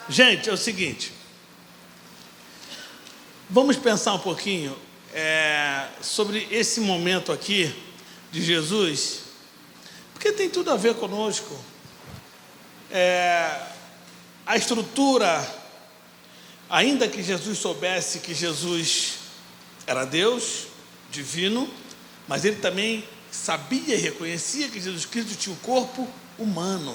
Gente, é o seguinte, vamos pensar um pouquinho sobre esse momento aqui de Jesus, porque tem tudo a ver conosco. A estrutura, ainda que Jesus soubesse que Jesus era Deus, divino, mas ele também sabia e reconhecia que Jesus Cristo tinha um corpo humano.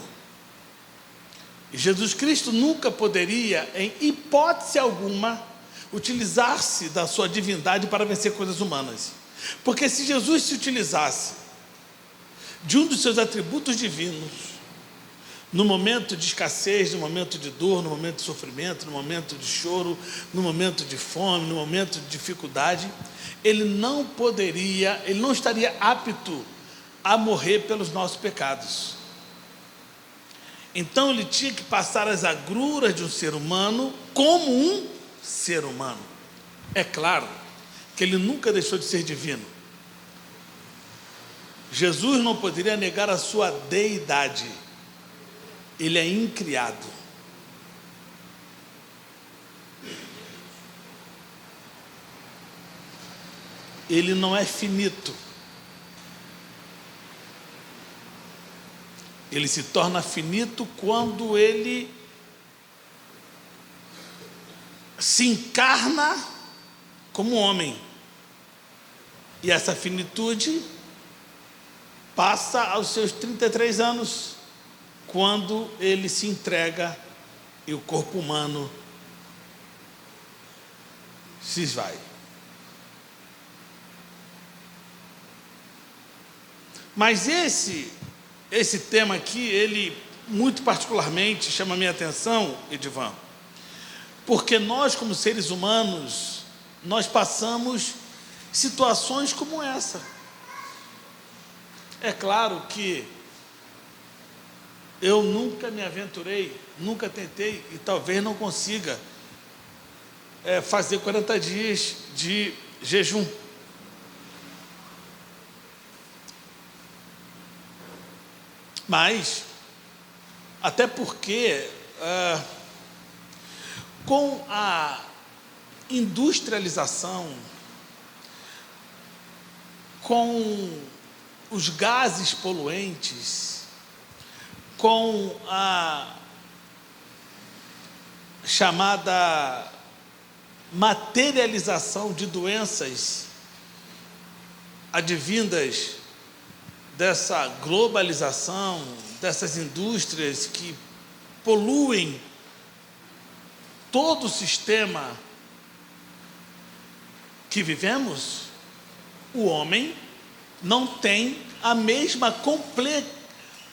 E Jesus Cristo nunca poderia, em hipótese alguma, utilizar-se da sua divindade para vencer coisas humanas. Porque se Jesus se utilizasse de um dos seus atributos divinos, no momento de escassez, no momento de dor, no momento de sofrimento, no momento de choro, no momento de fome, no momento de dificuldade, ele não estaria apto a morrer pelos nossos pecados. Então ele tinha que passar as agruras de um ser humano como um ser humano. É claro que ele nunca deixou de ser divino. Jesus não poderia negar a sua deidade. Ele é incriado. Ele não é finito. Ele se torna finito quando ele se encarna como homem. E essa finitude passa aos seus 33 anos, quando ele se entrega e o corpo humano se esvai. Mas esse tema aqui, ele muito particularmente chama a minha atenção, Edivan, porque nós, como seres humanos, nós passamos situações como essa. É claro que eu nunca me aventurei, nunca tentei e talvez não consiga fazer 40 dias de jejum. Mas, até porque, com a industrialização, com os gases poluentes, com a chamada materialização de doenças advindas dessa globalização, dessas indústrias que poluem todo o sistema que vivemos, o homem não tem a mesma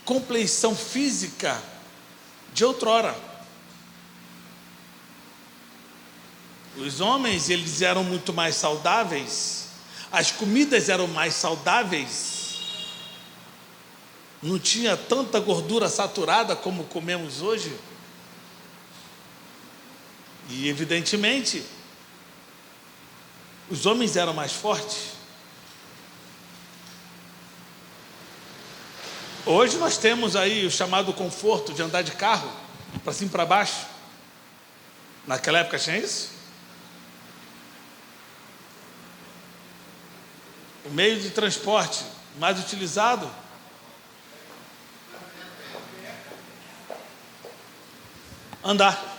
compleição física de outrora. Os homens, eles eram muito mais saudáveis, as comidas eram mais saudáveis, não tinha tanta gordura saturada como comemos hoje. E, evidentemente, os homens eram mais fortes. Hoje nós temos aí o chamado conforto de andar de carro, para cima e para baixo. Naquela época tinha isso? O meio de transporte mais utilizado, andar.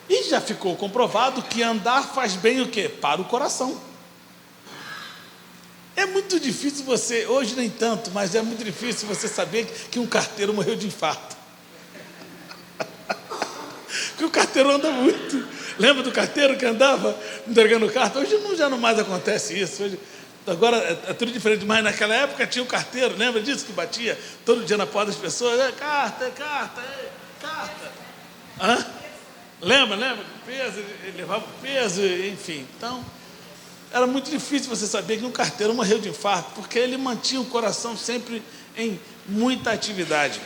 E já ficou comprovado que andar faz bem o quê? Para o coração. É muito difícil você, hoje nem tanto, mas é muito difícil você saber que um carteiro morreu de infarto. Porque o carteiro anda muito. Lembra do carteiro que andava entregando carta? Hoje já não mais acontece isso. Hoje, agora é tudo diferente, mas naquela época tinha o carteiro, lembra disso? Que batia todo dia na porta das pessoas, carta. Hã? Lembra? Peso, ele levava o peso, enfim. Então, era muito difícil você saber que um carteiro morreu de infarto, porque ele mantinha o coração sempre em muita atividade.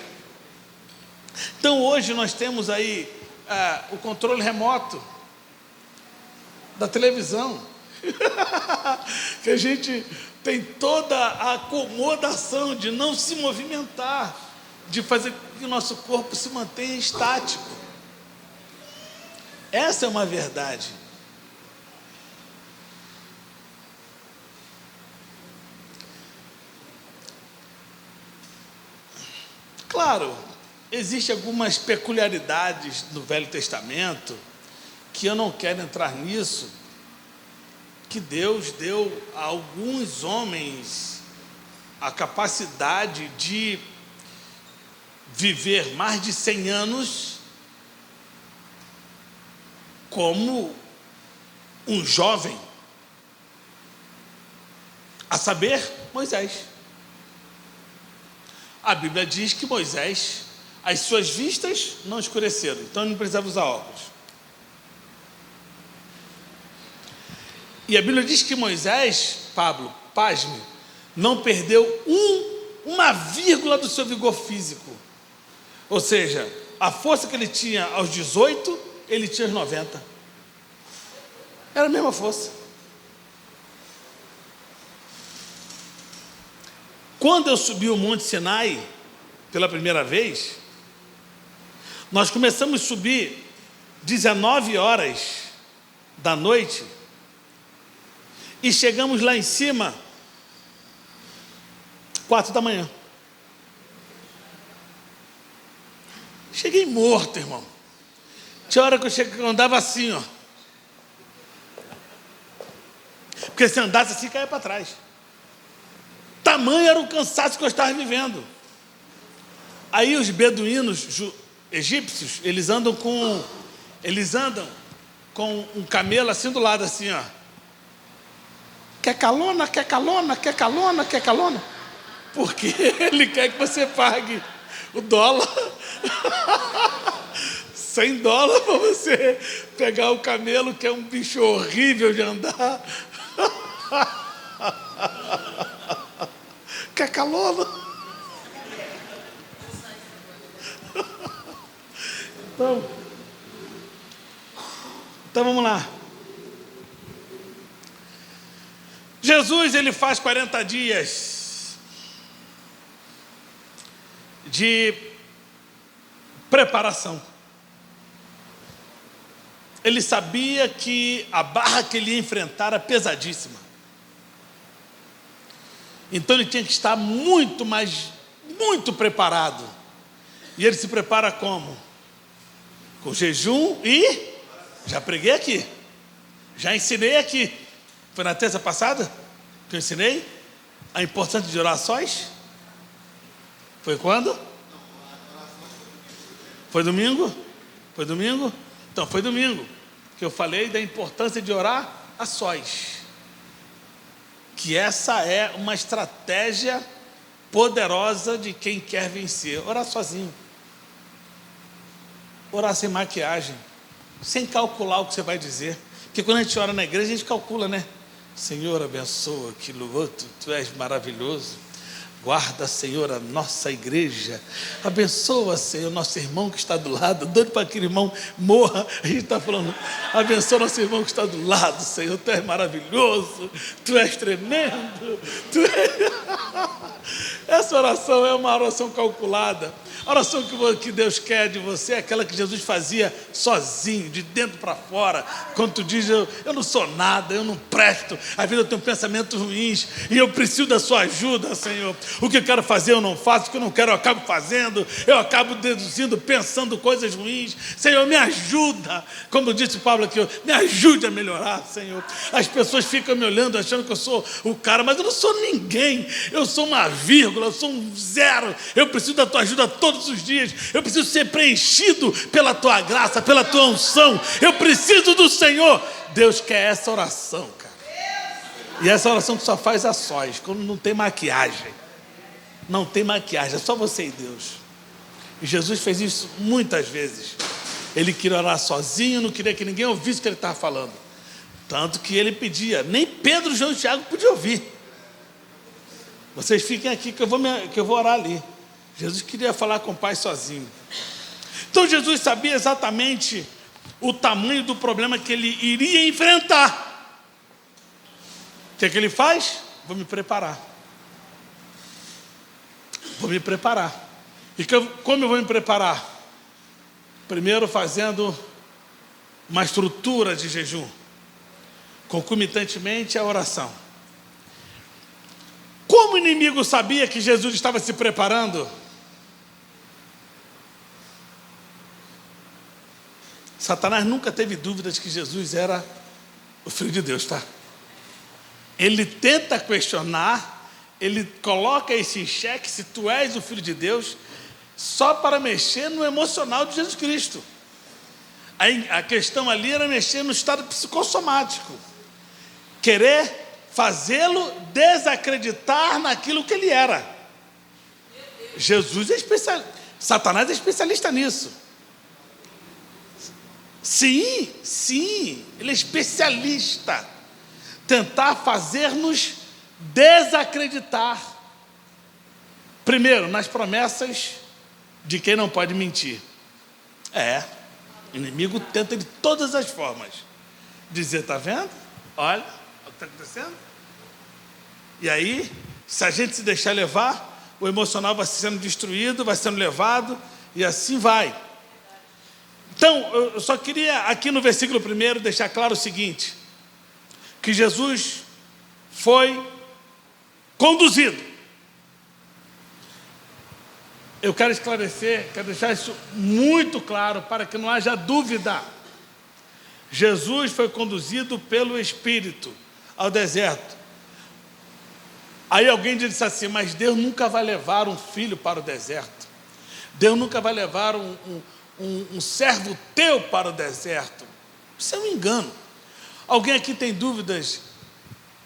Então, hoje nós temos aí o controle remoto da televisão, que a gente tem toda a acomodação de não se movimentar, de fazer que o nosso corpo se mantenha estático. Essa é uma verdade. Claro, existem algumas peculiaridades no Velho Testamento, que eu não quero entrar nisso, que Deus deu a alguns homens a capacidade de viver mais de 100 anos como um jovem, a saber, Moisés. A Bíblia diz que Moisés, as suas vistas não escureceram, então ele não precisava usar óculos. E a Bíblia diz que Moisés, Pablo, pasme, não perdeu uma vírgula do seu vigor físico. Ou seja, a força que ele tinha aos 18, ele tinha aos 90. Era a mesma força. Quando eu subi o Monte Sinai, pela primeira vez, nós começamos a subir 19 horas da noite e chegamos lá em cima 4 da manhã. Cheguei morto, irmão. Tinha hora que eu andava assim, ó. Porque se andasse assim, caia para trás. Tamanho era o cansaço que eu estava vivendo. Aí os beduínos egípcios, eles andam com um camelo assim do lado, assim, ó. Quer calona, quer calona, quer calona, quer calona. Porque ele quer que você pague o dólar. $100 para você pegar o camelo, que é um bicho horrível de andar. Quer calona? Então vamos lá. Jesus, ele faz 40 dias de preparação. Ele sabia que a barra que ele ia enfrentar era pesadíssima. Então ele tinha que estar muito preparado. E ele se prepara como? Com jejum e... Já preguei aqui. Já ensinei aqui. Foi na terça passada que eu ensinei a importância de orações? Foi quando? Foi domingo? Foi domingo? Então, foi domingo que eu falei da importância de orar a sós. Que essa é uma estratégia poderosa de quem quer vencer. Orar sozinho. Orar sem maquiagem. Sem calcular o que você vai dizer. Porque quando a gente ora na igreja, a gente calcula, né? Senhor, abençoa, que louvor, tu és maravilhoso. Guarda, Senhor, a nossa igreja. Abençoa, Senhor, nosso irmão que está do lado. Doido para que aquele irmão morra. A gente está falando, abençoa nosso irmão que está do lado, Senhor. Tu és maravilhoso. Tu és tremendo. Essa oração é uma oração calculada. A oração que Deus quer de você é aquela que Jesus fazia sozinho, de dentro para fora. Quando tu diz, eu não sou nada, eu não presto, às vezes eu tenho pensamentos ruins e eu preciso da sua ajuda, Senhor. O que eu quero fazer eu não faço, o que eu não quero eu acabo fazendo, eu acabo deduzindo, pensando coisas ruins. Senhor, me ajuda. Como disse Pablo aqui, me ajude a melhorar, Senhor. As pessoas ficam me olhando achando que eu sou o cara, mas eu não sou ninguém. Eu sou uma vírgula, eu sou um zero. Eu preciso da tua ajuda todos os dias. Eu preciso ser preenchido pela tua graça, pela tua unção. Eu preciso do Senhor. Deus quer essa oração, cara. E essa oração tu só faz a sós, quando não tem maquiagem. Não tem maquiagem, é só você e Deus. E Jesus fez isso muitas vezes. Ele queria orar sozinho, não queria que ninguém ouvisse o que ele estava falando. Tanto que ele pedia, nem Pedro, João e Tiago podiam ouvir. Vocês fiquem aqui que eu vou orar ali. Jesus queria falar com o Pai sozinho. Então Jesus sabia exatamente o tamanho do problema que ele iria enfrentar. O que é que ele faz? Vou me preparar. Vou me preparar. E como eu vou me preparar? Primeiro fazendo uma estrutura de jejum, concomitantemente à oração. Como o inimigo sabia que Jesus estava se preparando? Satanás nunca teve dúvidas que Jesus era o Filho de Deus, tá? Ele tenta questionar, ele coloca isso em xeque, se tu és o Filho de Deus, só para mexer no emocional de Jesus Cristo. A questão ali era mexer no estado psicossomático, querer fazê-lo desacreditar naquilo que ele era. Jesus é especialista, Satanás é especialista nisso. Sim, ele é especialista. Tentar fazer-nos desacreditar. Primeiro, nas promessas de quem não pode mentir. O inimigo tenta de todas as formas dizer, está vendo? Olha o que está acontecendo. E aí, se a gente se deixar levar, o emocional vai sendo destruído, vai sendo levado, e assim vai. Então, eu só queria aqui no versículo 1 deixar claro o seguinte, que Jesus foi conduzido. Eu quero esclarecer, quero deixar isso muito claro para que não haja dúvida. Jesus foi conduzido pelo Espírito ao deserto. Aí alguém disse assim, mas Deus nunca vai levar um filho para o deserto. Deus nunca vai levar um servo teu para o deserto. Isso é um engano. Alguém aqui tem dúvidas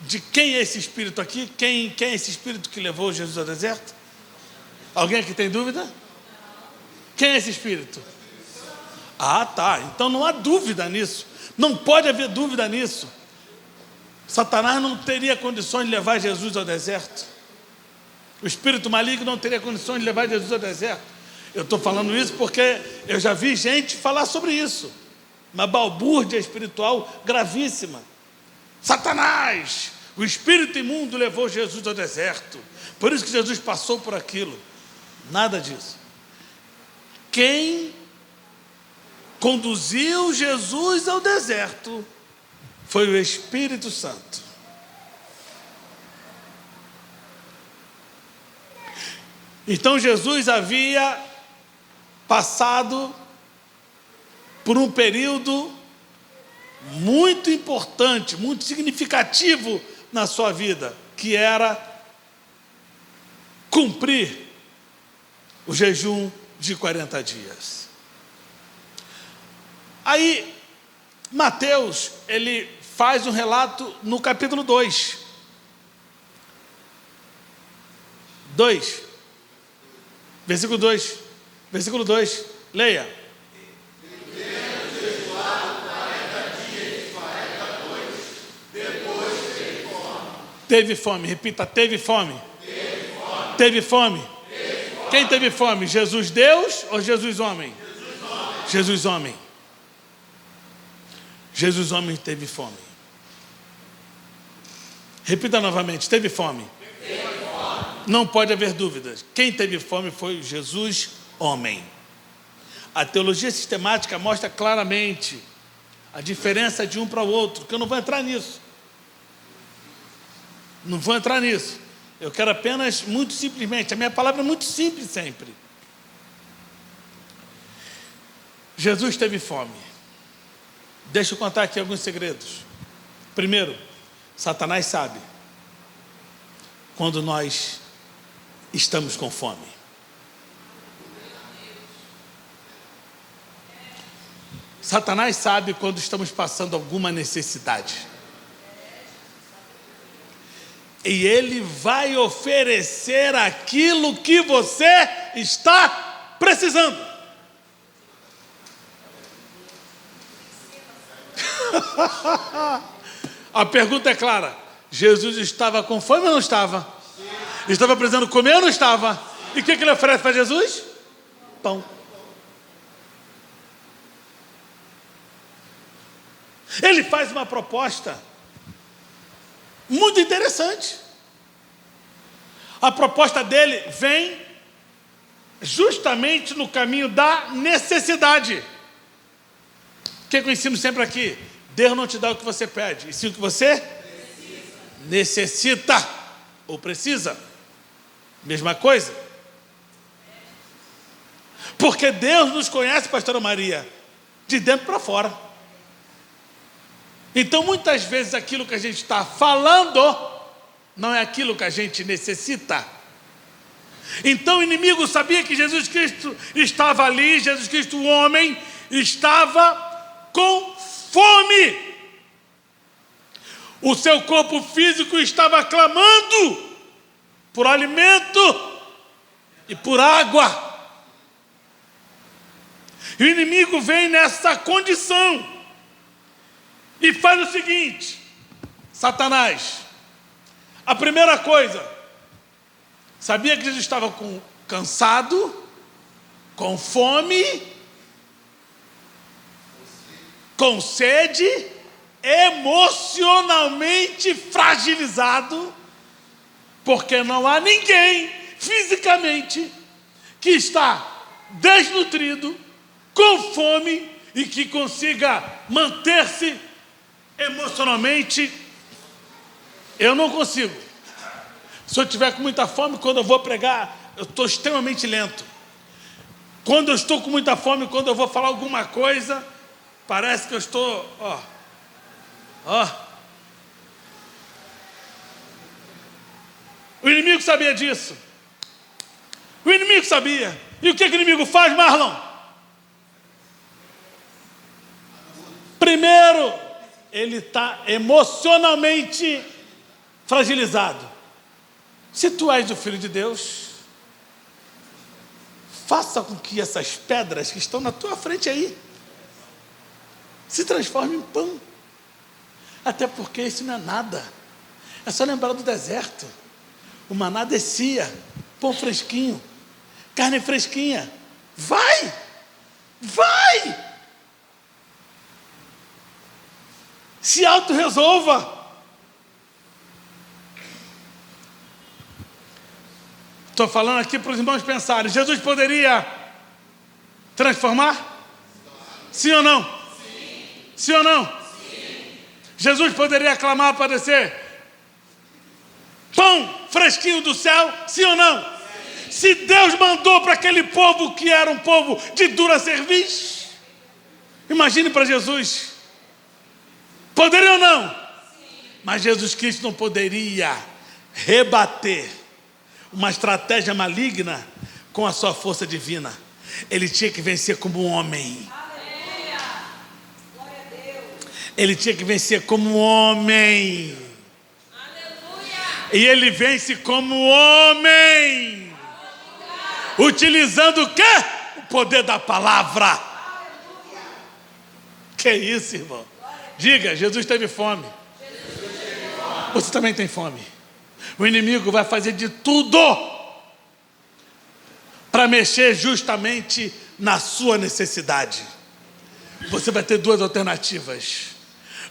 de quem é esse Espírito aqui? Quem é esse Espírito que levou Jesus ao deserto? Alguém aqui tem dúvida? Quem é esse Espírito? Tá. Então não há dúvida nisso. Não pode haver dúvida nisso. Satanás não teria condições de levar Jesus ao deserto. O espírito maligno não teria condições de levar Jesus ao deserto. Eu estou falando isso porque eu já vi gente falar sobre isso. Uma balbúrdia espiritual gravíssima. Satanás, o espírito imundo levou Jesus ao deserto. Por isso que Jesus passou por aquilo. Nada disso. Quem conduziu Jesus ao deserto foi o Espírito Santo. Então Jesus havia passado por um período muito importante, muito significativo na sua vida, que era cumprir o jejum de 40 dias. Aí, Mateus, ele faz um relato no capítulo 2. Versículo 2, leia. Teve fome, repita, teve fome. Teve fome. Quem teve fome? Jesus Deus ou Jesus homem? Jesus homem. Jesus homem teve fome. Repita novamente, teve fome. Não pode haver dúvidas. Quem teve fome foi Jesus homem. A teologia sistemática mostra claramente a diferença de um para o outro, que eu não vou entrar nisso. Não vou entrar nisso. Eu quero apenas, muito simplesmente, a minha palavra é muito simples sempre. Jesus teve fome. Deixa eu contar aqui alguns segredos. Primeiro, Satanás sabe quando nós estamos com fome. Satanás sabe quando estamos passando alguma necessidade. E ele vai oferecer aquilo que você está precisando. A pergunta é clara. Jesus estava com fome ou não estava? Sim. Estava precisando comer ou não estava? E o que ele oferece para Jesus? Pão. Ele faz uma proposta muito interessante. A proposta dele vem justamente no caminho da necessidade. O que eu ensino sempre aqui? Deus não te dá o que você pede, e sim o que você necessita ou precisa. Mesma coisa. Porque Deus nos conhece, pastora Maria, de dentro para fora. Então, muitas vezes, aquilo que a gente está falando não é aquilo que a gente necessita. Então, o inimigo sabia que Jesus Cristo estava ali, Jesus Cristo, o homem, estava com fome. O seu corpo físico estava clamando por alimento e por água. E o inimigo vem nessa condição e faz o seguinte: Satanás, a primeira coisa, sabia que Jesus estava cansado, com fome, com sede, emocionalmente fragilizado, porque não há ninguém fisicamente que está desnutrido, com fome e que consiga manter-se emocionalmente. Eu não consigo. Se eu tiver com muita fome, quando eu vou pregar, eu estou extremamente lento. Quando eu estou com muita fome, quando eu vou falar alguma coisa, parece que eu estou, O inimigo sabia disso. O inimigo sabia. E o que o inimigo faz, Marlon? Primeiro, ele está emocionalmente fragilizado. Se tu és o Filho de Deus, faça com que essas pedras que estão na tua frente aí se transformem em pão. Até porque isso não é nada. É só lembrar do deserto. O maná descia, pão fresquinho, carne fresquinha. Vai! Se auto-resolva. Estou falando aqui para os irmãos pensarem. Jesus poderia transformar? Sim ou não? Sim. Sim ou não? Sim. Jesus poderia clamar para descer pão fresquinho do céu? Sim ou não? Sim. Se Deus mandou para aquele povo que era um povo de dura cerviz, imagine para Jesus. Poderia ou não? Sim. Mas Jesus Cristo não poderia rebater uma estratégia maligna com a sua força divina. Ele tinha que vencer como um homem. Aleluia. Glória a Deus. Ele tinha que vencer como um homem. Aleluia. E ele vence como homem. Aleluia. Utilizando o quê? O poder da palavra. Aleluia. Que isso, irmão? Diga, Jesus teve fome. Você também tem fome. O inimigo vai fazer de tudo para mexer justamente na sua necessidade. Você vai ter duas alternativas.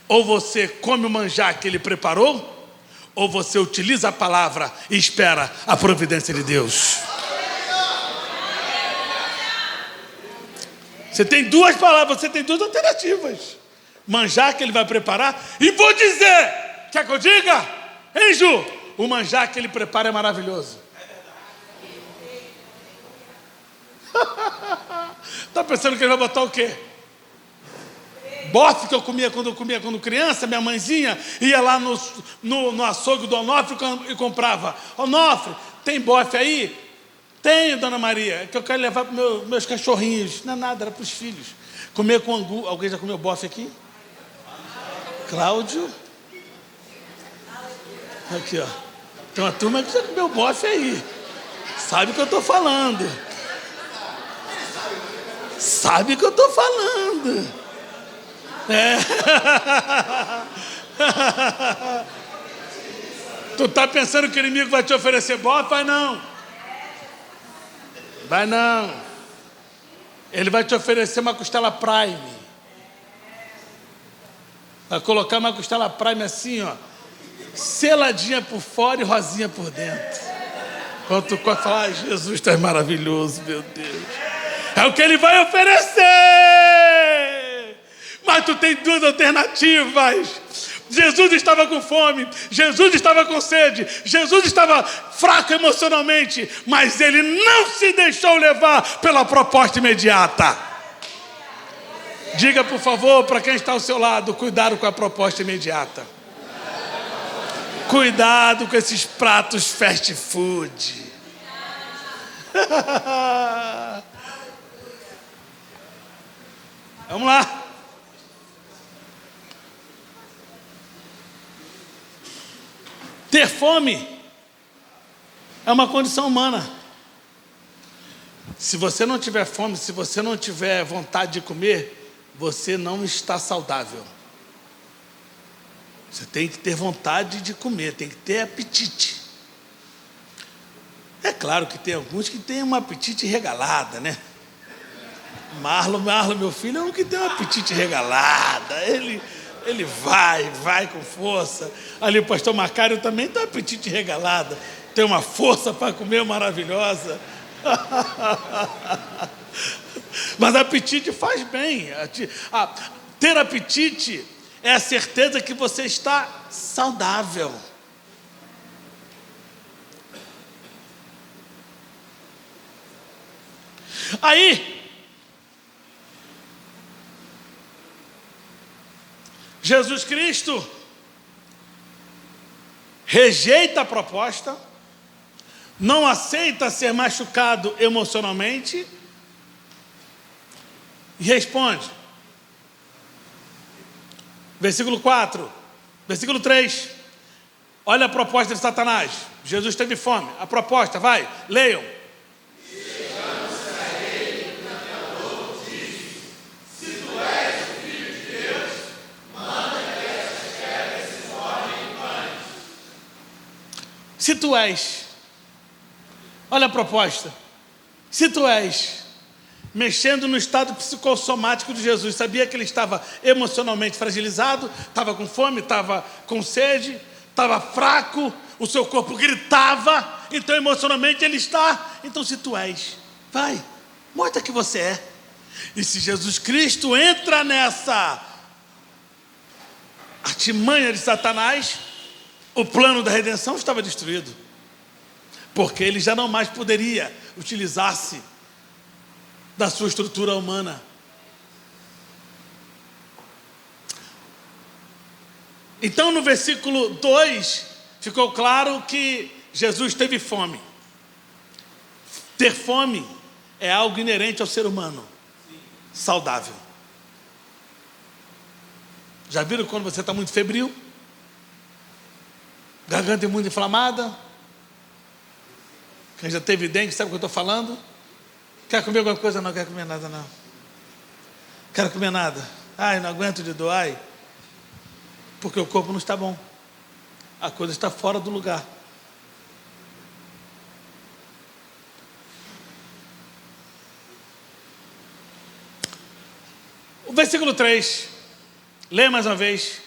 Ou você come o manjar que ele preparou, ou você utiliza a palavra e espera a providência de Deus. Você tem duas palavras, você tem duas alternativas. Manjar que ele vai preparar. E vou dizer, quer que eu diga? Hein, Ju? O manjar que ele prepara é maravilhoso. Tá pensando que ele vai botar o quê? Bofe que eu comia quando criança. Minha mãezinha ia lá no açougue do Onofre e comprava. Onofre, tem bofe aí? Tenho, dona Maria. É que eu quero levar para meus cachorrinhos. Não é nada, era para os filhos. Comer com angu. Alguém já comeu bofe aqui? Cláudio. Aqui, ó. Tem uma turma que já comeu bofe aí. Sabe o que eu estou falando. Sabe o que eu estou falando. É. Tu tá pensando que o inimigo vai te oferecer bofe? Vai não. Vai não. Ele vai te oferecer uma costela Prime. Vai colocar uma costela Prime assim, ó, seladinha por fora e rosinha por dentro. Quando tu pode falar, Jesus, tu és maravilhoso, meu Deus. É o que ele vai oferecer. tu tem duas alternativas. Jesus estava com fome, Jesus estava com sede, Jesus estava fraco emocionalmente, mas ele não se deixou levar pela proposta imediata. Diga, por favor, para quem está ao seu lado, cuidado com a proposta imediata. Cuidado com esses pratos fast food. Vamos lá. Ter fome é uma condição humana. Se você não tiver fome, se você não tiver vontade de comer, você não está saudável. Você tem que ter vontade de comer, tem que ter apetite. É claro que tem alguns que têm um apetite regalada, né? Marlon, meu filho, é um que tem um apetite regalada. Ele vai com força. Ali o pastor Macário também tem um apetite regalada. Tem uma força para comer maravilhosa. Mas apetite faz bem. Ter apetite é a certeza que você está saudável. Aí, Jesus Cristo rejeita a proposta, não aceita ser machucado emocionalmente e responde. Versículo 4, versículo 3. Olha a proposta de Satanás. Jesus teve fome. A proposta, vai, leiam. Se tu és, olha a proposta, se tu és, mexendo no estado psicossomático de Jesus, sabia que ele estava emocionalmente fragilizado, estava com fome, estava com sede, estava fraco, o seu corpo gritava, então emocionalmente ele está, então se tu és, vai, mostra que você é. E se Jesus Cristo entra nessa artimanha de Satanás, o plano da redenção estava destruído, porque ele já não mais poderia utilizar-se da sua estrutura humana. Então, no versículo 2, ficou claro que Jesus teve fome. Ter fome é algo inerente ao ser humano, saudável. Já viram quando você está muito febril? Garganta muito inflamada? Quem já teve dengue sabe o que eu estou falando? Quer comer alguma coisa? Não quero comer nada, não. Quero comer nada. Ai, não aguento de dor, ai. Porque o corpo não está bom. A coisa está fora do lugar. O versículo 3. Lê mais uma vez.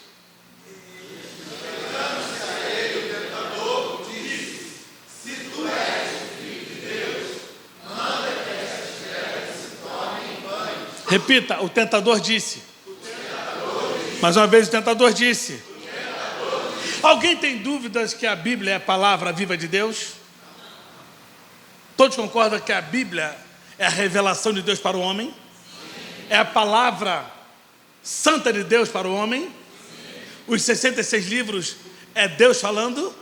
Repita, o tentador disse. Mais uma vez o tentador disse. Alguém tem dúvidas que a Bíblia é a palavra viva de Deus? Todos concordam que a Bíblia é a revelação de Deus para o homem? É a palavra santa de Deus para o homem? Os 66 livros é Deus falando?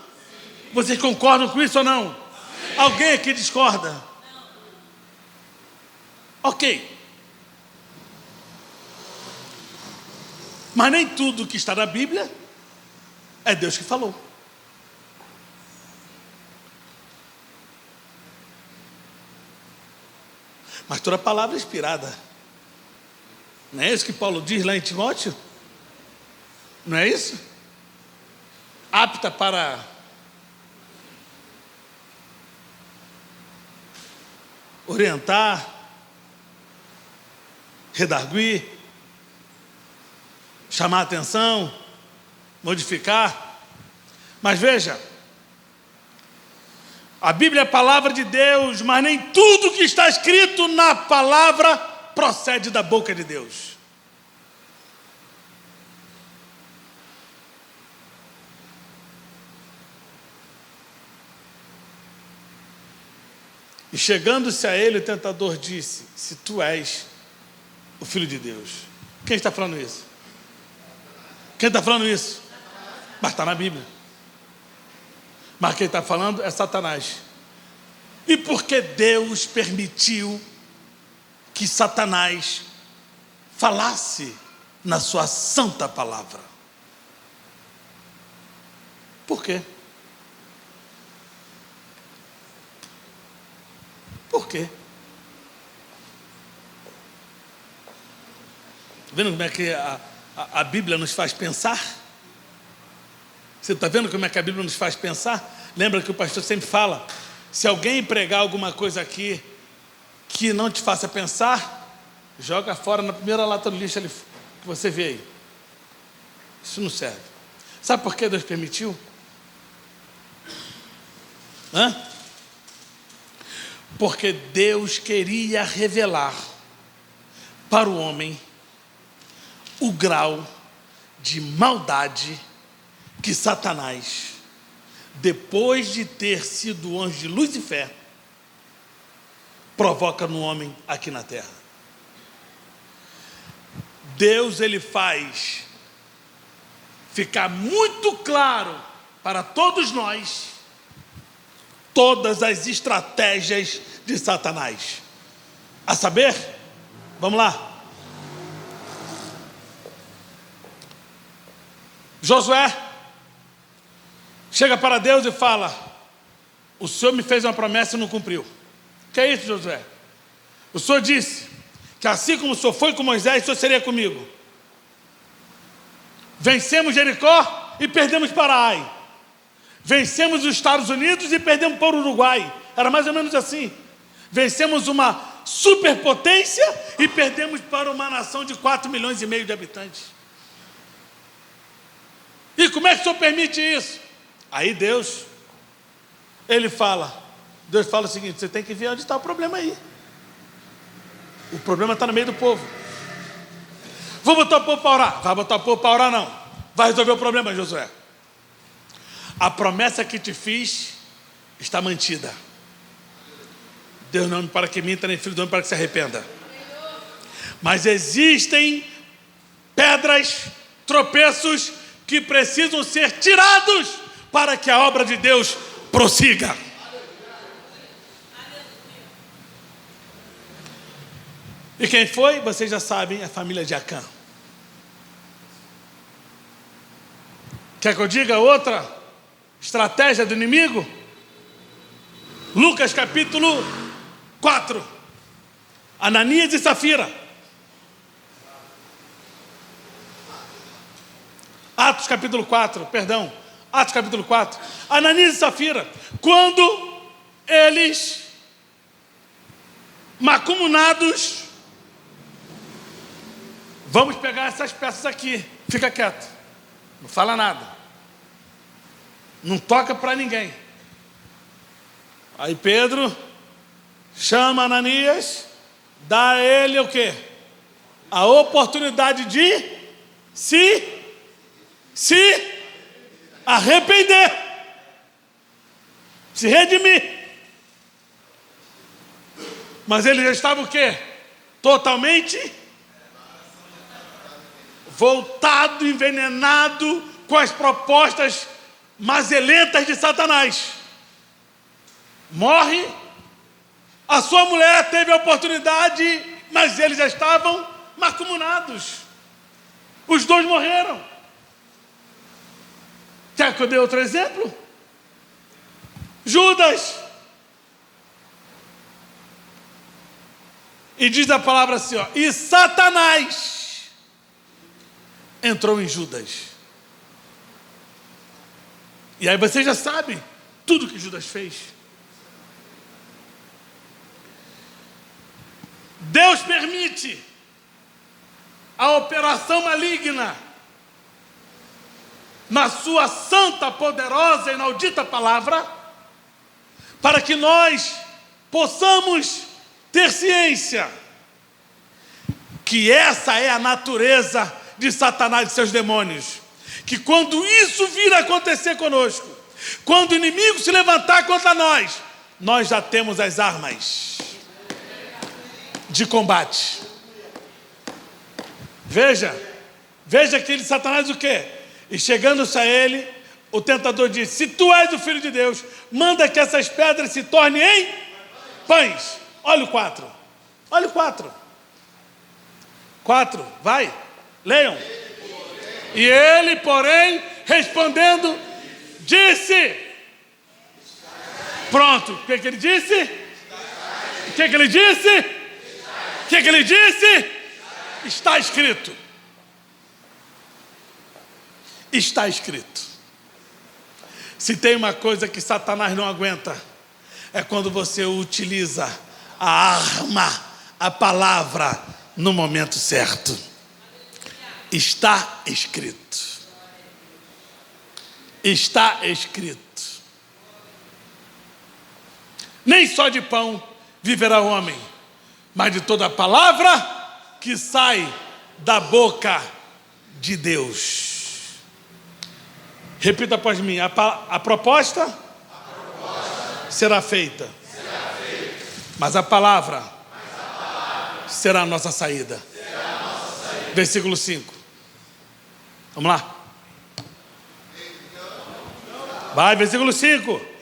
Vocês concordam com isso ou não? Alguém aqui discorda? Ok. Mas nem tudo que está na Bíblia é Deus que falou. Mas toda palavra é inspirada. Não é isso que Paulo diz lá em Timóteo? Não é isso? Apta para orientar, redarguir, chamar a atenção, modificar. Mas veja, a Bíblia é a palavra de Deus, mas nem tudo que está escrito na palavra procede da boca de Deus. E chegando-se a ele, o tentador disse: se tu és o Filho de Deus. Quem está falando isso? Quem está falando isso? Mas está na Bíblia. Mas quem está falando é Satanás. E por que Deus permitiu que Satanás falasse na sua santa palavra? Por quê? Por quê? Vendo como é que a Bíblia nos faz pensar? Você está vendo como é que a Bíblia nos faz pensar? Lembra que o pastor sempre fala: se alguém pregar alguma coisa aqui que não te faça pensar, joga fora na primeira lata do lixo ali, que você vê aí. Isso não serve. Sabe por que Deus permitiu? Porque Deus queria revelar para o homem o grau de maldade que Satanás, depois de ter sido anjo de luz e fé, provoca no homem aqui na terra. Deus, ele faz ficar muito claro para todos nós todas as estratégias de Satanás. A saber, vamos lá. Josué chega para Deus e fala: o Senhor me fez uma promessa e não cumpriu. Que é isso, Josué? O Senhor disse que assim como o Senhor foi com Moisés, o Senhor seria comigo. Vencemos Jericó e perdemos para Ai. Vencemos os Estados Unidos e perdemos para o Uruguai. Era mais ou menos assim. Vencemos uma superpotência e perdemos para uma nação de 4,5 milhões de habitantes. E como é que o Senhor permite isso? Aí Deus, Deus fala o seguinte: você tem que ver onde está o problema aí. O problema está no meio do povo. Vou botar o povo para orar. Vai botar o povo para orar não. Vai resolver o problema, Josué. A promessa que te fiz está mantida. Deus não me para que minta, nem filho do homem para que se arrependa. Mas existem pedras, tropeços que precisam ser tirados para que a obra de Deus prossiga. E quem foi? Vocês já sabem, a família de Acã. Quer que eu diga outra estratégia do inimigo? Lucas capítulo 4. Ananias e Safira. Atos capítulo 4. Ananias e Safira. Quando eles, macumunados, vamos pegar essas peças aqui. Fica quieto. Não fala nada. Não toca para ninguém. Aí Pedro chama Ananias, dá a ele o quê? A oportunidade de se arrepender, se redimir. Mas ele já estava o quê? Totalmente voltado, envenenado com as propostas mazelentas de Satanás. Morre. A sua mulher teve a oportunidade, mas eles já estavam macumunados. Os dois morreram. Quer que eu dê outro exemplo? Judas. E diz a palavra assim, ó: e Satanás entrou em Judas. E aí você já sabe tudo que Judas fez. Deus permite a operação maligna na sua santa, poderosa e inaudita palavra, para que nós possamos ter ciência que essa é a natureza de Satanás e seus demônios. Que quando isso vir a acontecer conosco, quando o inimigo se levantar contra nós, nós já temos as armas de combate. Veja aquele Satanás o quê? E chegando-se a ele, o tentador disse: se tu és o Filho de Deus, manda que essas pedras se tornem em pães. Olha o 4. Olha o 4. 4, vai, leiam. E ele, porém, respondendo, disse. Pronto, o que ele disse? O que ele disse? O que ele disse? Está escrito. Está escrito. Se tem uma coisa que Satanás não aguenta, é quando você utiliza a arma, a palavra, no momento certo. Está escrito. Está escrito. Nem só de pão viverá o homem, mas de toda a palavra que sai da boca de Deus. Repita após mim: a proposta será feita, mas a palavra será a nossa saída. Versículo 5. Vamos lá. Vai, versículo 5.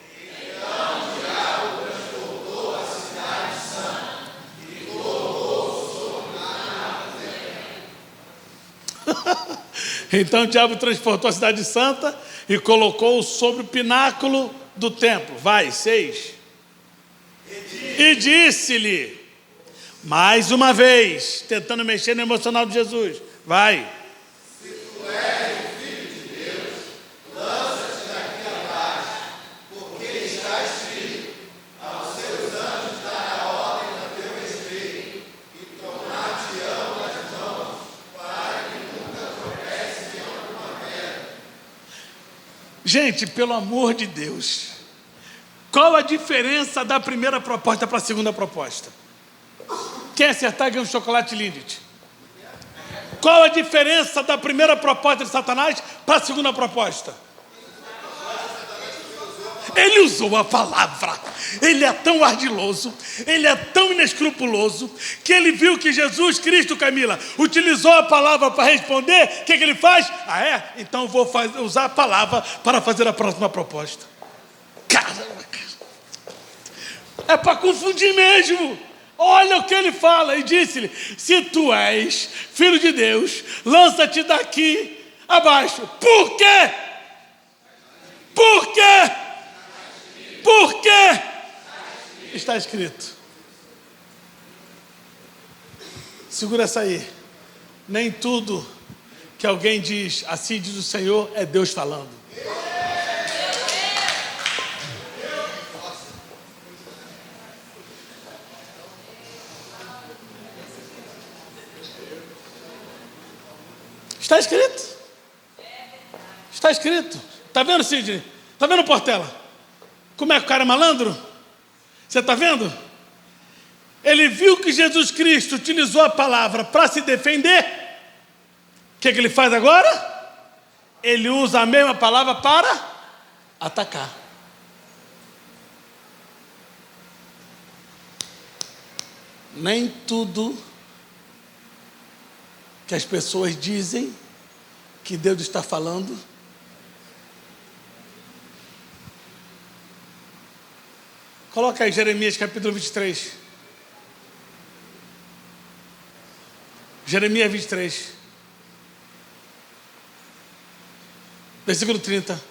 Então o diabo transportou a cidade santa e colocou-o sobre o pináculo do templo. Vai, 6. E disse-lhe, mais uma vez, tentando mexer no emocional de Jesus. Vai. Se tu és o Filho de Deus, lança-te daqui abaixo, porque está escrito, aos seus anjos dará ordem a teu respeito, e tomar-te-ão nas mãos, para que nunca tropeces em alguma pedra. Gente, pelo amor de Deus, qual a diferença da primeira proposta para a segunda proposta? Quem acertar ganha um chocolate Lindt. Qual a diferença da primeira proposta de Satanás para a segunda proposta? Ele usou a palavra. Ele é tão ardiloso, ele é tão inescrupuloso, que ele viu que Jesus Cristo, Camila, utilizou a palavra para responder. O que ele faz? Ah, é? Então eu vou usar a palavra para fazer a próxima proposta. Caramba, é para confundir mesmo. Olha o que ele fala, e disse-lhe: se tu és Filho de Deus, lança-te daqui abaixo. Por quê? Por quê? Por quê? Está escrito. Segura essa aí. Nem tudo que alguém diz, assim diz o Senhor, é Deus falando. Está escrito. Está escrito. Está vendo, Sidney? Está vendo, Portela? Como é que o cara é malandro? Você está vendo? Ele viu que Jesus Cristo utilizou a palavra para se defender. O que ele faz agora? Ele usa a mesma palavra para atacar. Nem tudo que as pessoas dizem que Deus está falando coloca aí Jeremias capítulo 23. Jeremias 23 versículo 30.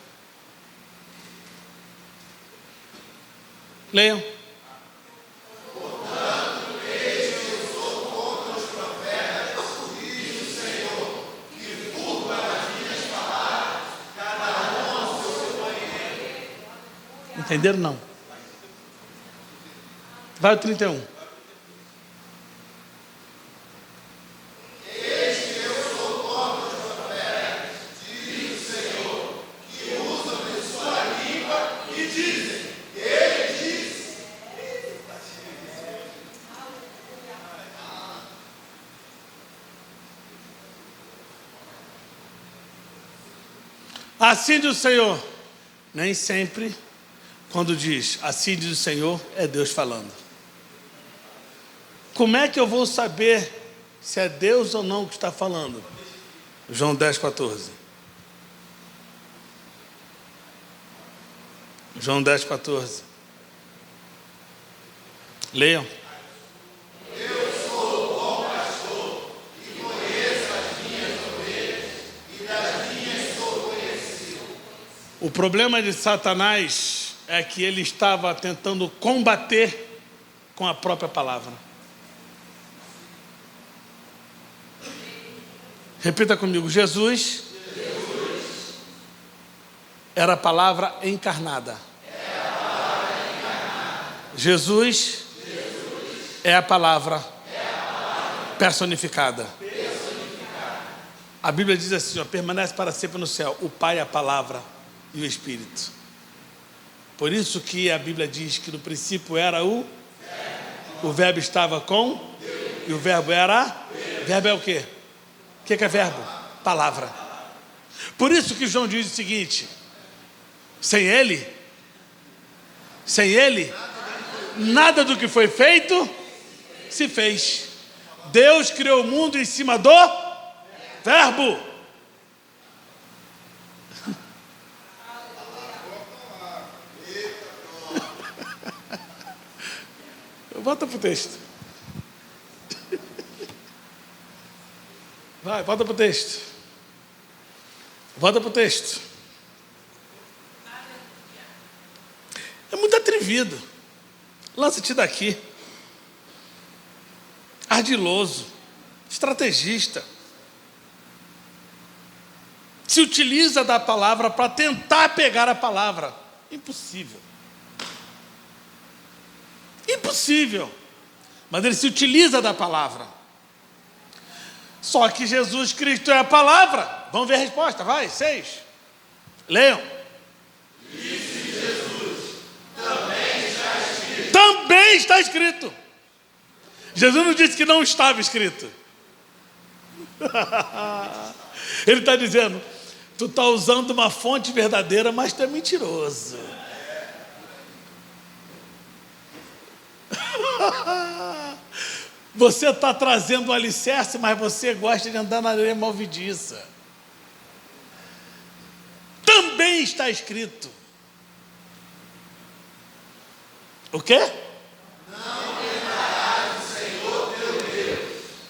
Leiam. Entenderam? Não. Vai o 31. Eis que eu sou contra os profetas, diz o Senhor, que usam de sua língua e dizem, ele disse. Assim diz o Senhor, nem sempre quando diz, assim diz o Senhor, é Deus falando. Como é que eu vou saber se é Deus ou não que está falando? João 10,14. João 10,14. Leiam. Eu sou o bom pastor e conheço as minhas ovelhas e das minhas sou conhecido. O problema de Satanás é que ele estava tentando combater com a própria palavra. Repita comigo, Jesus era a palavra encarnada. Jesus é a palavra personificada. A Bíblia diz assim, ó, permanece para sempre no céu. O Pai é a palavra e o Espírito. Por isso que a Bíblia diz que no princípio era o verbo estava com e o verbo era. Verbo é o quê? O que é verbo? Palavra. Por isso que João diz o seguinte: sem ele, nada do que foi feito se fez. Deus criou o mundo em cima do verbo. Volta para o texto. Vai, volta para o texto. Volta para o texto. É muito atrevido. Lança-te daqui. Ardiloso. Estrategista. Se utiliza da palavra para tentar pegar a palavra. Impossível. Impossível. Mas ele se utiliza da palavra. Só que Jesus Cristo é a palavra. Vamos ver a resposta, vai, 6. Leiam. Disse Jesus, também está escrito. Também está escrito. Jesus não disse que não estava escrito. Ele está dizendo, tu está usando uma fonte verdadeira, mas tu é mentiroso. Você está trazendo um alicerce, mas você gosta de andar na areia movediça. Também está escrito. O quê? Não tentarás o Senhor teu Deus.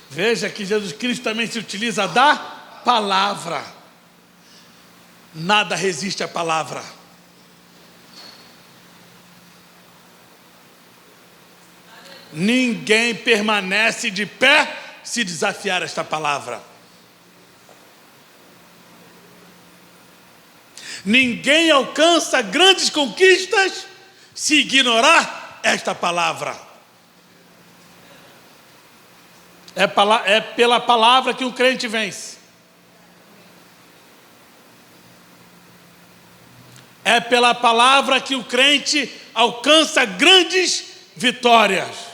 Veja que Jesus Cristo também se utiliza da palavra. Nada resiste à palavra. Ninguém permanece de pé se desafiar esta palavra. Ninguém alcança grandes conquistas se ignorar esta palavra. É pela palavra que o crente vence. É pela palavra que o crente alcança grandes vitórias.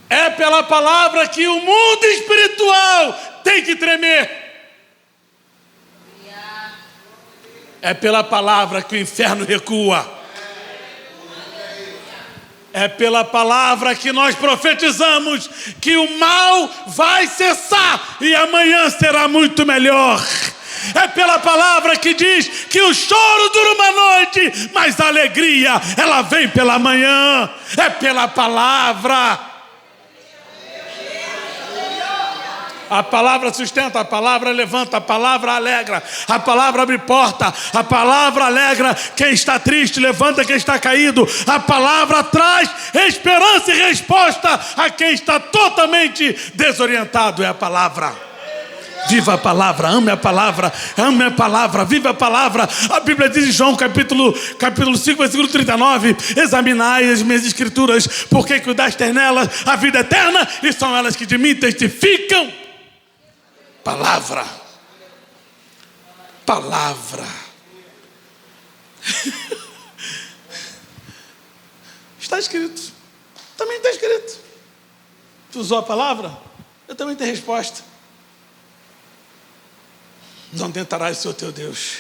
É pela palavra que o mundo espiritual tem que tremer. É pela palavra que o inferno recua. É pela palavra que nós profetizamos que o mal vai cessar e amanhã será muito melhor. É pela palavra que diz que o choro dura uma noite, mas a alegria, ela vem pela manhã. É pela palavra. A palavra sustenta, a palavra levanta, a palavra alegra, a palavra abre porta, a palavra alegra quem está triste, levanta quem está caído, a palavra traz esperança e resposta a quem está totalmente desorientado. É a palavra. Viva a palavra, ame a palavra, viva a palavra. A Bíblia diz em João capítulo 5, versículo 39, examinai as minhas escrituras, porque cuidaste nelas a vida eterna, e são elas que de mim testificam. Palavra. Está escrito. Também está escrito. Tu usou a palavra? Eu também tenho resposta. Não tentarás o Senhor teu Deus.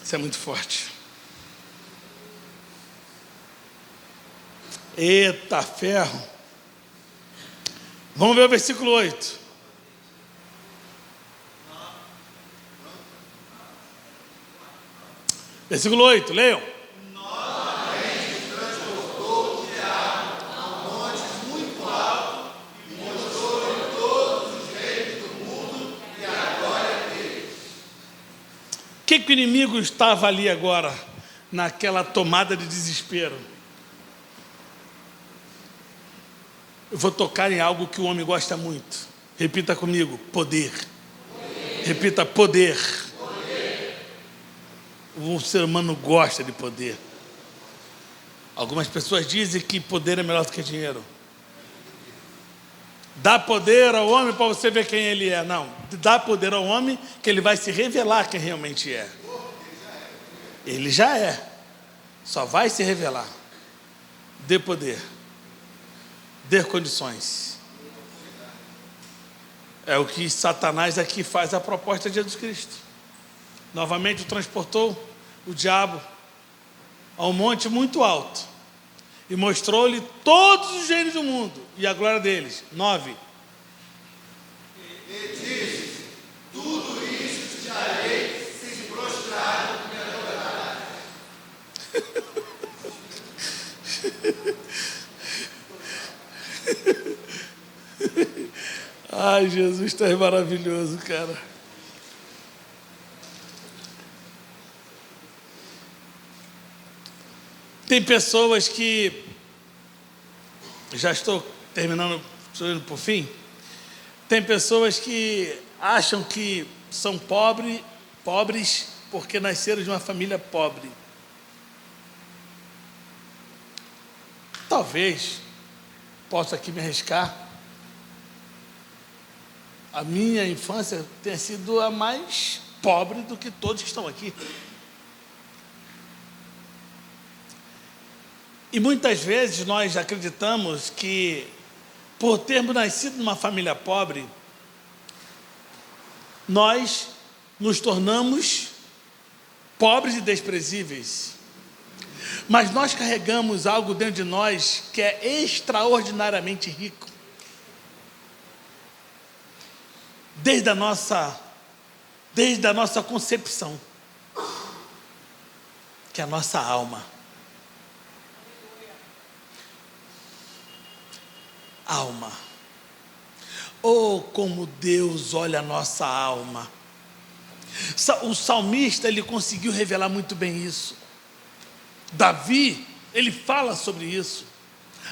Isso é muito forte. Eita ferro. Vamos ver o versículo 8. Versículo 8, leiam. O que o inimigo estava ali agora, naquela tomada de desespero? Eu vou tocar em algo que o homem gosta muito. Repita comigo: poder. Repita: poder. O ser humano gosta de poder. Algumas pessoas dizem que poder é melhor do que dinheiro. Dá poder ao homem para você ver quem ele é. Não, dá poder ao homem que ele vai se revelar quem realmente é. Ele já é. Só vai se revelar. Dê poder. Dê condições. É o que Satanás aqui faz a proposta de Jesus Cristo. Novamente o transportou, o diabo, a um monte muito alto e mostrou-lhe todos os reinos do mundo e a glória deles. 9. E disse: tudo isso te darei se prostrar no me adorar. Ai, Jesus, tu é maravilhoso, cara. Tem pessoas que, já estou terminando, estou indo por fim. Tem pessoas que acham que são pobres porque nasceram de uma família pobre. Talvez, posso aqui me arriscar, a minha infância tenha sido a mais pobre do que todos que estão aqui. E muitas vezes nós acreditamos que, por termos nascido numa família pobre, nós nos tornamos pobres e desprezíveis. Mas nós carregamos algo dentro de nós que é extraordinariamente rico. Desde a nossa concepção, que é a nossa alma. Alma. Oh, como Deus olha a nossa alma. O salmista, ele conseguiu revelar muito bem isso. Davi, ele fala sobre isso.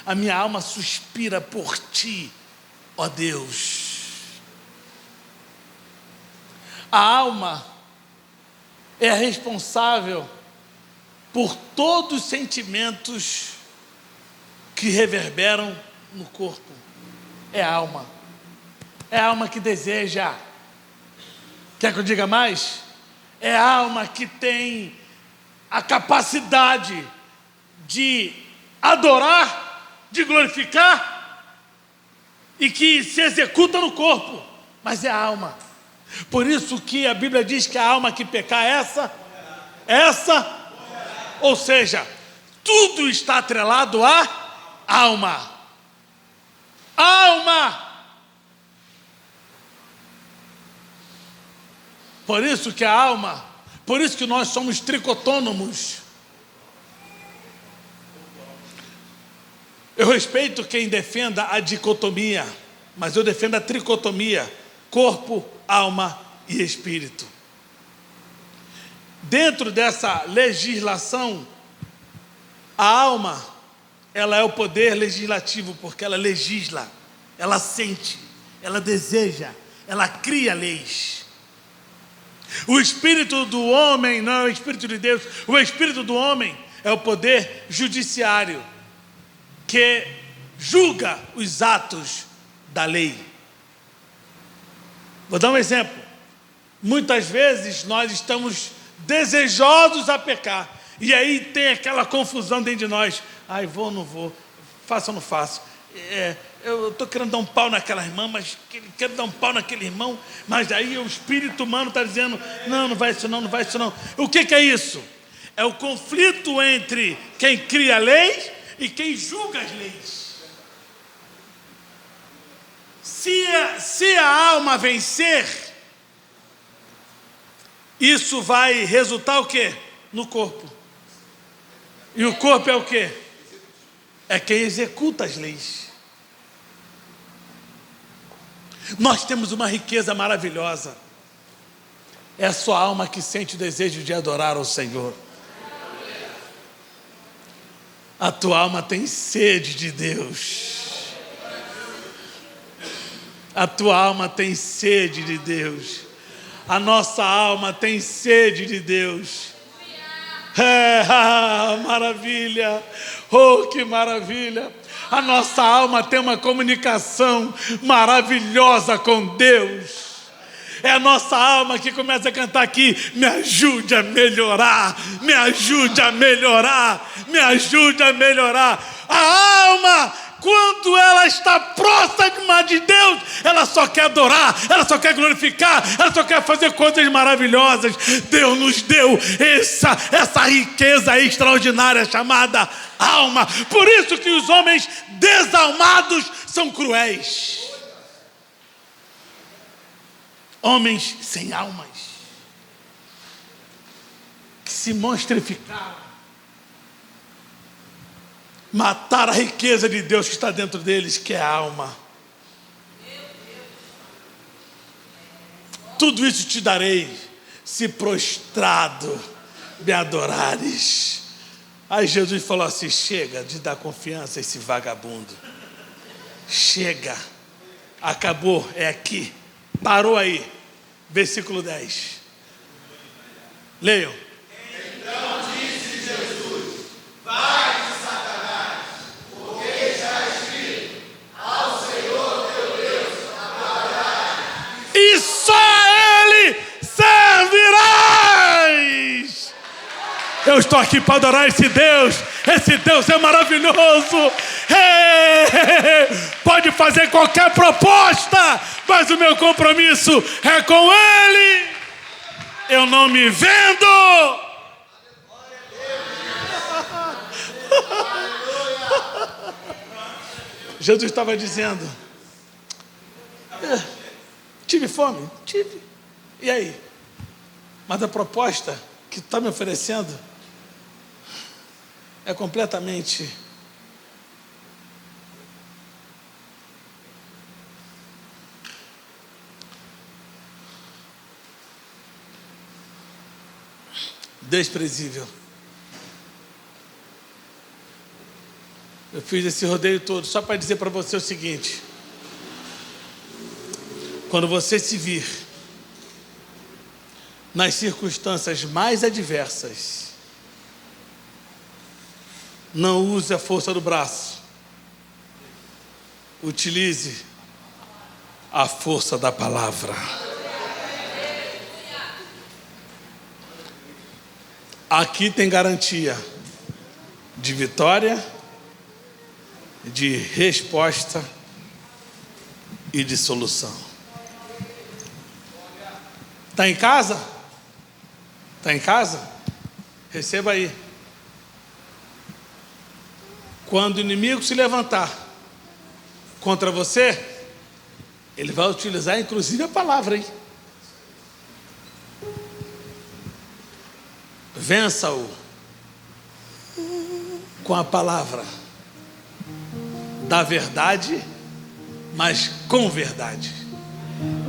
A minha alma suspira por ti, ó Deus. A alma é responsável por todos os sentimentos que reverberam no corpo. É a alma. É a alma que deseja. Quer que eu diga mais? É a alma que tem a capacidade de adorar, de glorificar e que se executa no corpo, mas é a alma. Por isso que a Bíblia diz que a alma que pecar, ou seja, tudo está atrelado à alma. Alma! Por isso que a alma, por isso que nós somos tricotônomos. Eu respeito quem defenda a dicotomia, mas eu defendo a tricotomia: corpo, alma e espírito. Dentro dessa legislação, a alma, ela é o poder legislativo, porque ela legisla, ela sente, ela deseja, ela cria leis. O espírito do homem não é o espírito de Deus. O espírito do homem é o poder judiciário, que julga os atos da lei. Vou dar um exemplo. Muitas vezes nós estamos desejosos a pecar, e aí tem aquela confusão dentro de nós: ai, vou ou não vou, faço ou não faço, eu estou querendo dar um pau naquela irmã, mas quero dar um pau naquele irmão, mas aí o espírito humano está dizendo, não vai isso não, não vai isso não. O que é isso? É o conflito entre quem cria leis e quem julga as leis. Se a alma vencer, isso vai resultar o quê? No corpo. E o corpo é o quê? É quem executa as leis. Nós temos uma riqueza maravilhosa. É a sua alma que sente o desejo de adorar ao Senhor. A tua alma tem sede de Deus. A tua alma tem sede de Deus. A nossa alma tem sede de Deus. Maravilha! Oh, que maravilha! A nossa alma tem uma comunicação maravilhosa com Deus. É a nossa alma que começa a cantar aqui, me ajude a melhorar, me ajude a melhorar, me ajude a melhorar. A alma, quando ela está próxima de Deus, ela só quer adorar, ela só quer glorificar, ela só quer fazer coisas maravilhosas. Deus nos deu essa riqueza extraordinária chamada alma. Por isso que os homens desalmados são cruéis. Homens sem almas, que se monstrificaram, mataram a riqueza de Deus que está dentro deles, que é a alma. Tudo isso te darei, se prostrado me adorares. Aí Jesus falou assim, chega de dar confiança a esse vagabundo. Chega, acabou, é aqui. Parou aí, versículo 10. Leiam. Então disse Jesus, vai de Satanás, porque está escrito, ao Senhor teu Deus adorarás. E só a Ele servirás. Eu estou aqui para adorar esse Deus. Esse Deus é maravilhoso. Pode fazer qualquer proposta, mas o meu compromisso é com Ele. Eu não me vendo. Jesus estava dizendo, tive fome? Tive. E aí? Mas a proposta que está me oferecendo é completamente desprezível. Eu fiz esse rodeio todo só para dizer para você o seguinte: quando você se vir nas circunstâncias mais adversas, não use a força do braço, utilize a força da palavra. Aqui tem garantia de vitória, de resposta e de solução. Está em casa? Está em casa? Receba aí. Quando o inimigo se levantar contra você, ele vai utilizar inclusive a palavra, hein? Vença-o com a palavra da verdade, mas com verdade.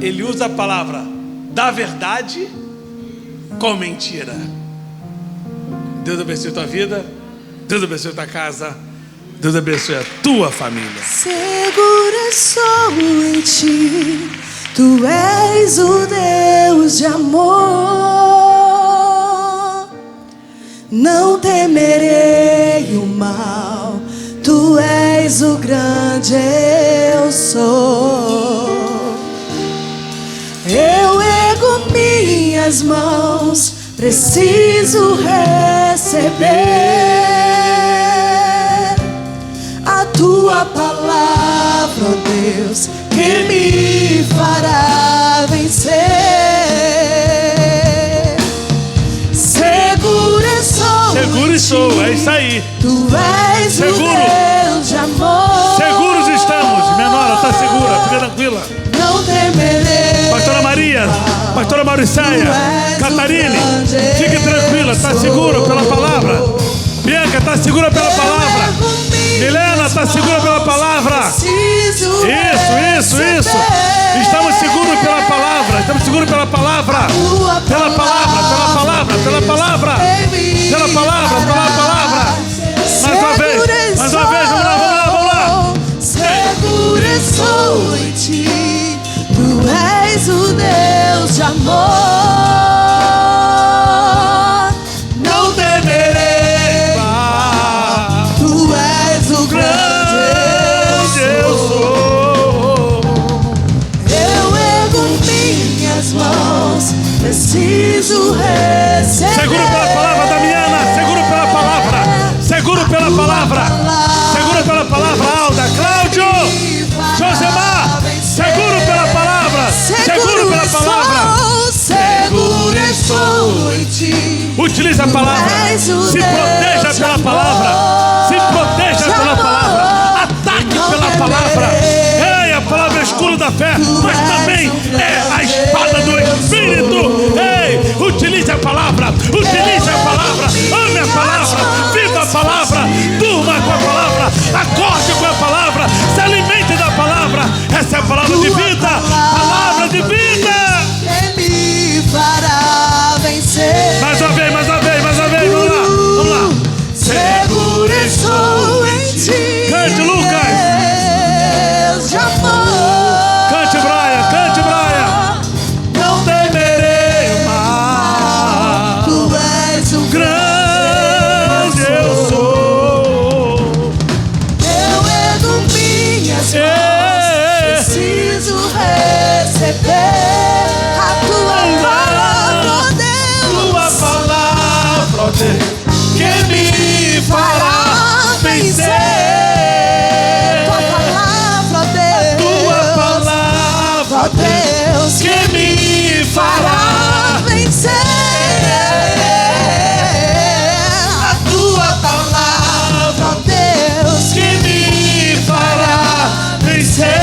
Ele usa a palavra da verdade com mentira. Deus abençoe a tua vida, Deus abençoe a tua casa, Deus abençoe a tua família. Segura sou em ti, tu és o Deus de amor. Não temerei o mal, tu és o grande eu sou. Eu ergo minhas mãos, preciso receber a tua palavra, oh Deus, que me fará vencer. Seguro estou, Seguro estou, é isso aí. Tu és Seguro. o Deus de amor. Seguros estamos. Minha nora, está segura, fica tranquila. Não temerei. Pastora Maria, Pastora Mauricéia, Catarine, fique tranquila, está segura pela palavra. Bianca, está segura pela palavra. Milena, está segura pela palavra. Isso. Estamos seguros pela palavra. Estamos seguros pela palavra. Pela palavra. Pela palavra. Mais uma vez, vamos lá. Seguro estou em ti. Tu és o Deus de amor. Não temerei. Tu és o grande eu sou. Eu ergo minhas mãos. Preciso receber. Seguro pela palavra, Damiana. Seguro pela palavra. Seguro pela palavra. Seguro pela palavra, Alda. Cláudio. Josemar. Seguro pela palavra. Seguro pela palavra. Seguro estou em ti. Utilize a palavra. Se proteja pela palavra. Se proteja pela palavra. Ataque pela palavra. Ei, a palavra é escudo da fé, mas também é a espada do Espírito. Ei, utilize a palavra. Utilize a palavra. Ame a palavra. Viva a palavra. Durma com a palavra. Acorde com a palavra. Se alimente da palavra. Essa é a palavra de vida. Palavra de vida. Que me fará vencer. Mais uma vez. Vamos lá. Seguro estou em ti. Cante, Lucas. Deus de amor. Cante, Braia. Não Temerei o mal. Tu és o Grande eu sou. Eu ergo minhas mãos. Preciso receber a tua palavra, ó Deus. Tua palavra, ó Deus, que me fará vencer. Tua palavra, ó Deus. Tua palavra, Ó Deus, que me fará vencer. a tua palavra, Ó Deus, que me fará vencer.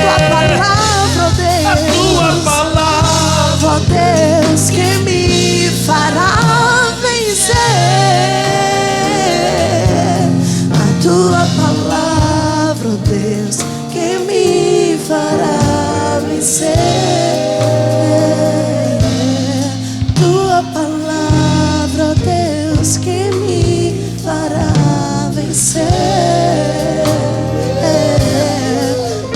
tua palavra, ó Deus. A tua palavra, Ó Deus, que me fará vencer. A tua palavra, ó Deus, que me fará vencer. Tua palavra, ó Deus, que me fará vencer.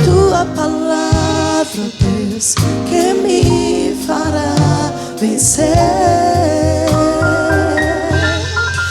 Tua palavra, ó Deus, que me fará vencer.